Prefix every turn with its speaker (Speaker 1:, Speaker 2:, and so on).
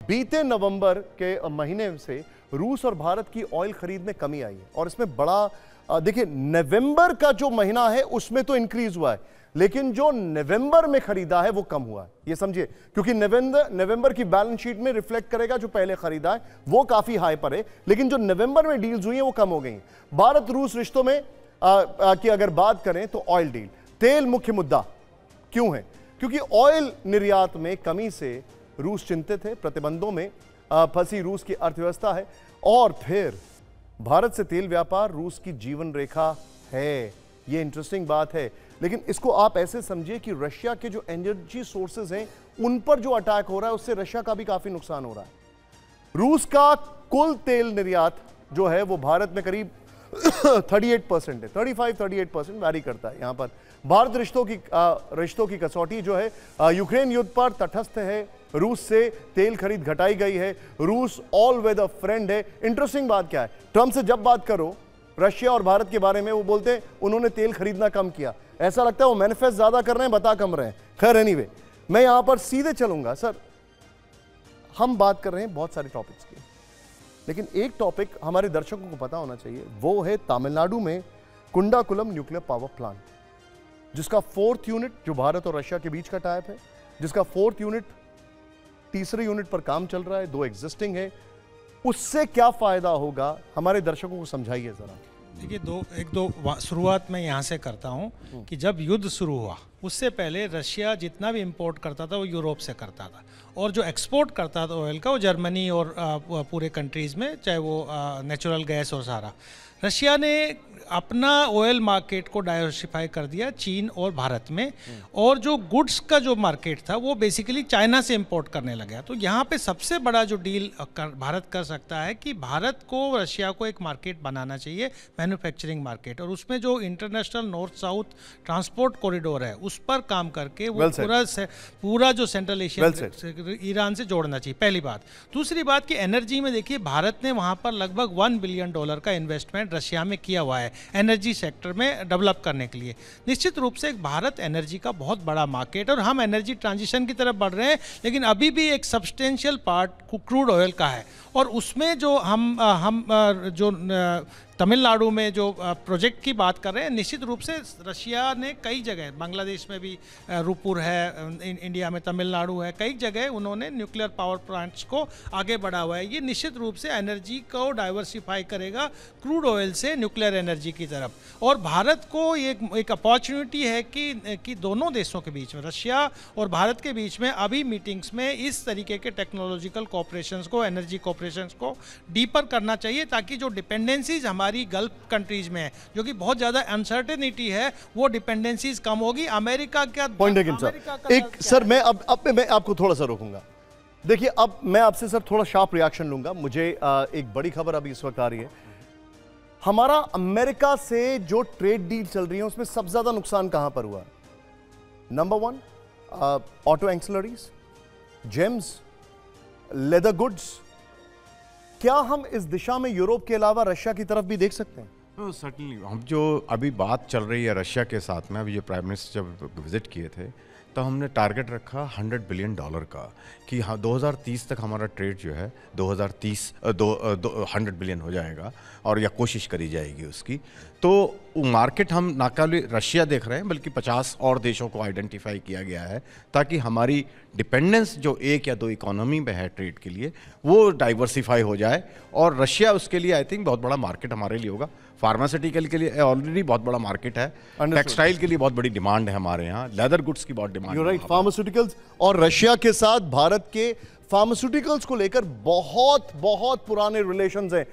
Speaker 1: बीते नवंबर के महीने से रूस और भारत की ऑयल खरीद में कमी आई है और इसमें बड़ा देखिए नवंबर का जो महीना है उसमें तो इंक्रीज हुआ है, लेकिन जो नवंबर में खरीदा है वो कम हुआ है, ये समझिए, क्योंकि नवंबर की बैलेंस शीट में रिफ्लेक्ट करेगा जो पहले खरीदा है वो काफी हाई पर है, लेकिन जो नवंबर में डील्स हुई है वो कम हो गई। भारत रूस रिश्तों में की अगर बात करें तो ऑयल डील, तेल मुख्य मुद्दा क्यों है? क्योंकि ऑयल निर्यात में कमी से रूस चिंतित है, प्रतिबंधों में फंसी रूस की अर्थव्यवस्था है, और फिर भारत से तेल व्यापार रूस की जीवन रेखा है। यह इंटरेस्टिंग बात है, लेकिन इसको आप ऐसे समझिए कि रशिया के जो एनर्जी सोर्सेज हैं उन पर जो अटैक हो रहा है उससे रशिया का भी काफी नुकसान हो रहा है। रूस का कुल तेल निर्यात जो है वो भारत में करीब 38% है, 35-38% वैरी करता है। यहां पर भारत रिश्तों की कसौटी जो है यूक्रेन युद्ध पर तटस्थ है, रूस से तेल खरीद घटाई गई है, रूस ऑल वेदर फ्रेंड है। इंटरेस्टिंग बात क्या है, ट्रंप से जब बात करो रशिया और भारत के बारे में वो बोलते हैं उन्होंने तेल खरीदना कम किया, ऐसा लगता है वो मैनिफेस्ट ज्यादा कर रहे हैं बता कम रहे हैं। खैर एनीवे, मैं यहां पर सीधे चलूंगा। सर, हम बात कर रहे हैं बहुत सारे टॉपिक्स की, लेकिन एक टॉपिक हमारे दर्शकों को पता होना चाहिए, वो है तमिलनाडु में कुंडाकुलम न्यूक्लियर पावर प्लांट, जिसका 4th यूनिट जो भारत और रशिया के बीच का टाइप है, जिसका 4th यूनिट तीसरे यूनिट पर काम चल रहा है, 2 एग्जिस्टिंग है, उससे क्या फायदा होगा हमारे दर्शकों को समझाइए जरा।
Speaker 2: देखिए, शुरुआत मैं यहाँ से करता हूँ कि जब युद्ध शुरू हुआ उससे पहले रशिया जितना भी इंपोर्ट करता था वो यूरोप से करता था, और जो एक्सपोर्ट करता था ऑयल का वो जर्मनी और पूरे कंट्रीज़ में, चाहे वो नेचुरल गैस और सारा। रशिया ने अपना ऑयल मार्केट को डाइवर्सिफाई कर दिया चीन और भारत में, और जो गुड्स का जो मार्केट था वो बेसिकली चाइना से इंपोर्ट करने लगा। तो यहाँ पे सबसे बड़ा जो डील भारत कर सकता है कि भारत को रशिया को एक मार्केट बनाना चाहिए, मैन्युफैक्चरिंग मार्केट, और उसमें जो international north south transport corridor है उस पर काम करके वो पूरा जो सेंट्रल एशिया ईरान से जोड़ना चाहिए, पहली बात। दूसरी बात कि एनर्जी में देखिए भारत ने वहाँ पर लगभग $1 बिलियन का इन्वेस्टमेंट रशिया में किया हुआ है एनर्जी सेक्टर में डेवलप करने के लिए। निश्चित रूप से भारत एनर्जी का बहुत बड़ा मार्केट, और हम एनर्जी ट्रांजिशन की तरफ बढ़ रहे हैं, लेकिन अभी भी एक सब्सटेंशियल पार्ट क्रूड ऑयल का है, और उसमें जो हम जो तमिलनाडु में जो प्रोजेक्ट की बात कर रहे हैं, निश्चित रूप से रशिया ने कई जगह, बांग्लादेश में भी रूपुर है, इंडिया में तमिलनाडु है, कई जगह उन्होंने न्यूक्लियर पावर प्लांट्स को आगे बढ़ा हुआ है। ये निश्चित रूप से एनर्जी को डाइवर्सिफाई करेगा क्रूड ऑयल से न्यूक्लियर एनर्जी की तरफ, और भारत को एक अपॉर्चुनिटी है कि दोनों देशों के बीच में, रशिया और भारत के बीच में अभी मीटिंग्स में इस तरीके के टेक्नोलॉजिकल कोऑपरेशंस को, एनर्जी कोऑपरेशंस को डीपर करना चाहिए, ताकि जो डिपेंडेंसीज हमारी गल्फ कंट्रीज में है, जो कि बहुत ज्यादा अनसर्टेनिटी है, वो डिपेंडेंसीज कम होगी। अमेरिका का
Speaker 1: पॉइंट है सर। एक सर मैं अब मैं आपको थोड़ा सा रोकूंगा। देखिए, अब मैं आपसे सर थोड़ा शार्प रिएक्शन लूंगा। मुझे एक बड़ी खबर अभी इस वक्त आ रही है, हमारा अमेरिका से जो ट्रेड डील चल रही है उसमें सबसे ज्यादा नुकसान कहां पर हुआ? Number 1 auto accessories, gems, leather goods. क्या हम इस दिशा में यूरोप के अलावा रशिया की तरफ भी देख सकते हैं?
Speaker 3: सर्टनली। हम जो अभी बात चल रही है रशिया के साथ में, अभी जो प्राइम मिनिस्टर जब विजिट किए थे तो हमने टारगेट रखा $100 बिलियन का, कि हाँ 2030 तक हमारा ट्रेड जो है 100 बिलियन हो जाएगा, और या कोशिश करी जाएगी उसकी। तो मार्केट हम ना केवल रशिया देख रहे हैं बल्कि 50 और देशों को आइडेंटिफाई किया गया है, ताकि हमारी डिपेंडेंस जो 1 या 2 इकोनॉमी में है ट्रेड के लिए वो डाइवर्सिफाई हो जाए, और रशिया उसके लिए आई थिंक बहुत बड़ा मार्केट हमारे लिए होगा। फार्मास्यूटिकल के लिए ऑलरेडी बहुत बड़ा मार्केट है, टेक्सटाइल के लिए बहुत बड़ी डिमांड है हमारे यहाँ, लेदर गुड्स की बहुत डिमांड है।
Speaker 1: राइट, फार्मास्यूटिकल्स और रशिया के साथ भारत के फार्मास्यूटिकल्स को लेकर बहुत बहुत पुराने रिलेशंस हैं।